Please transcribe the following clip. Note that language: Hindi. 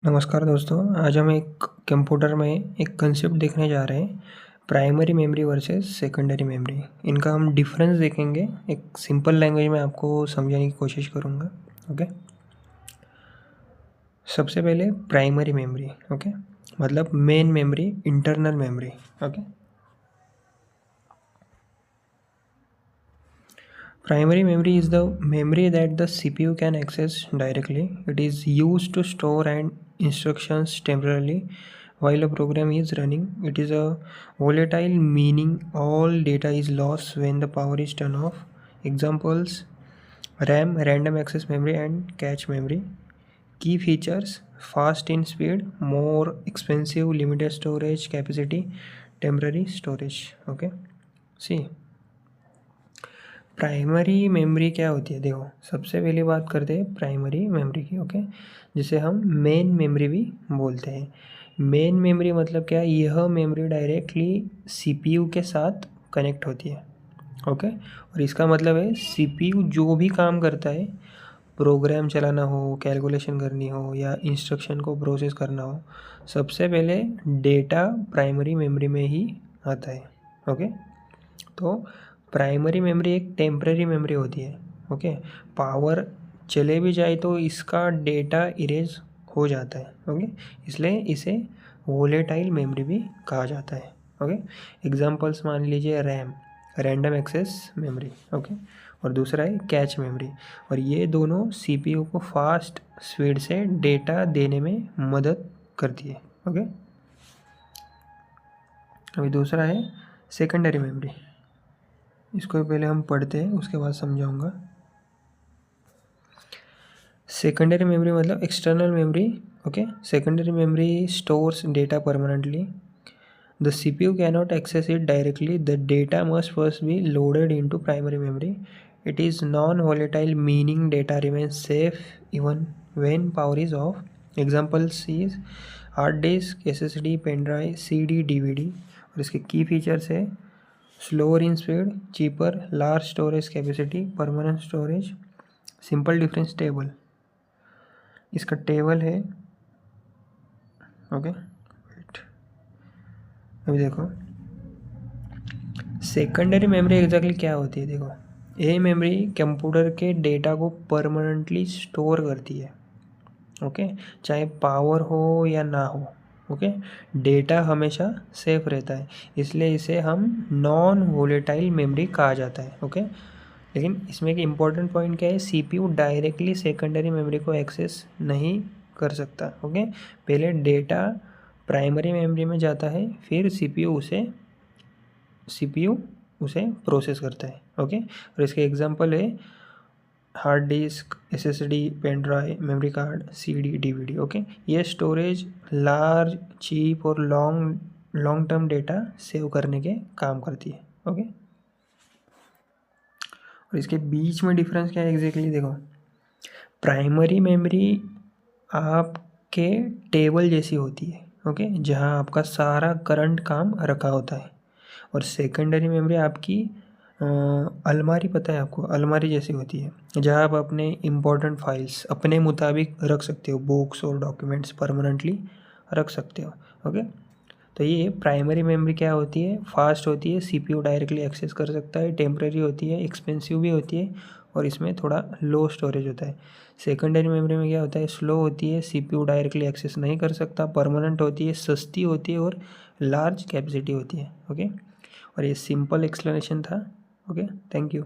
नमस्कार दोस्तों, आज हम एक कंप्यूटर में एक कंसेप्ट देखने जा रहे हैं। Primary memory versus secondary memory. इनका हम डिफरेंस देखेंगे। एक सिंपल लैंग्वेज में आपको समझाने की कोशिश करूँगा। ओके, सबसे पहले प्राइमरी मेमोरी। ओके, मतलब main memory, internal memory. Okay, primary memory is the memory that the CPU can access directly. It is used to store and instructions temporarily while a program is running. It is a volatile, meaning all data is lost when the power is turned off. Examples: RAM, random access memory, and cache memory. Key features: fast in speed, more expensive, limited storage capacity, temporary storage. Okay, see, primary memory क्या होती है? देखो, सबसे पहली बात करते हैं प्राइमरी मेमोरी की। ओके, जिसे हम मेन मेमोरी भी बोलते हैं। मेन मेमोरी मतलब क्या? यह मेमोरी डायरेक्टली सीपीयू के साथ कनेक्ट होती है। ओके, और इसका मतलब है सीपीयू जो भी काम करता है, प्रोग्राम चलाना हो, कैलकुलेशन करनी हो या इंस्ट्रक्शन को प्रोसेस करना हो, सबसे पहले डेटा प्राइमरी मेमोरी में ही आता है। ओके, तो प्राइमरी मेमोरी एक टेम्परेरी मेमोरी होती है। ओके, पावर चले भी जाए तो इसका डेटा इरेज हो जाता है। ओके, इसलिए इसे वोलेटाइल मेमोरी भी कहा जाता है। ओके, एग्जांपल्स मान लीजिए RAM, random access memory. Okay, और दूसरा है कैच मेमोरी, और ये दोनों सीपीयू को फास्ट स्पीड से डेटा देने में मदद करती है। ओके, अभी दूसरा है सेकेंडरी मेमोरी। इसको पहले हम पढ़ते हैं, उसके बाद समझाऊंगा। सेकेंडरी मेमोरी मतलब external memory. Okay, secondary memory stores data permanently. The CPU cannot access it directly. The data must first be loaded into primary memory. It is non-volatile, meaning data remains safe even when power is off. Examples is hard disk, SSD, pen drive, CD, DVD। और इसके की फीचर्स है slower in speed, cheaper, large storage capacity, permanent storage. Simple difference table, इसका टेबल है। ओके, अभी देखो सेकेंडरी मेमोरी एग्जैक्टली क्या होती है। देखो, ये मेमोरी कंप्यूटर के डेटा को परमानेंटली स्टोर करती है। ओके, चाहे पावर हो या ना हो। ओके, डेटा हमेशा सेफ रहता है, इसलिए इसे हम नॉन वोलेटाइल मेमोरी कहा जाता है। ओके, लेकिन इसमें एक इम्पॉर्टेंट पॉइंट क्या है? सीपीयू डायरेक्टली सेकेंडरी मेमोरी को एक्सेस नहीं कर सकता। ओके, पहले डेटा प्राइमरी मेमोरी में जाता है, फिर सीपीयू उसे प्रोसेस करता है। ओके, और इसके एग्जांपल है hard disk, SSD, pen drive, memory card, CD, DVD. Okay, ये स्टोरेज लार्ज, चीप और लॉन्ग टर्म डेटा सेव करने के काम करती है। ओके, और इसके बीच में डिफरेंस क्या है एग्जैक्टली? देखो, प्राइमरी मेमोरी आपके टेबल जैसी होती है। ओके, जहाँ आपका सारा करंट काम रखा होता है, और सेकेंडरी मेमोरी आपकी अलमारी, पता है आपको, अलमारी जैसी होती है, जहाँ आप अपने इम्पोर्टेंट फाइल्स अपने मुताबिक रख सकते हो, बुक्स और डॉक्यूमेंट्स परमानेंटली रख सकते हो। ओके, तो ये प्राइमरी मेमोरी क्या होती है? फास्ट होती है, सीपीयू डायरेक्टली एक्सेस कर सकता है, टेम्परेरी होती है, एक्सपेंसिव भी होती है, और इसमें थोड़ा लो स्टोरेज होता है। सेकेंडरी मेमोरी में क्या होता है? स्लो होती है, सीपीयू डायरेक्टली एक्सेस नहीं कर सकता, परमानेंट होती है, सस्ती होती है, और लार्ज कैपेसिटी होती है। ओके, और ये सिंपल एक्सप्लेनेशन था। Okay, thank you.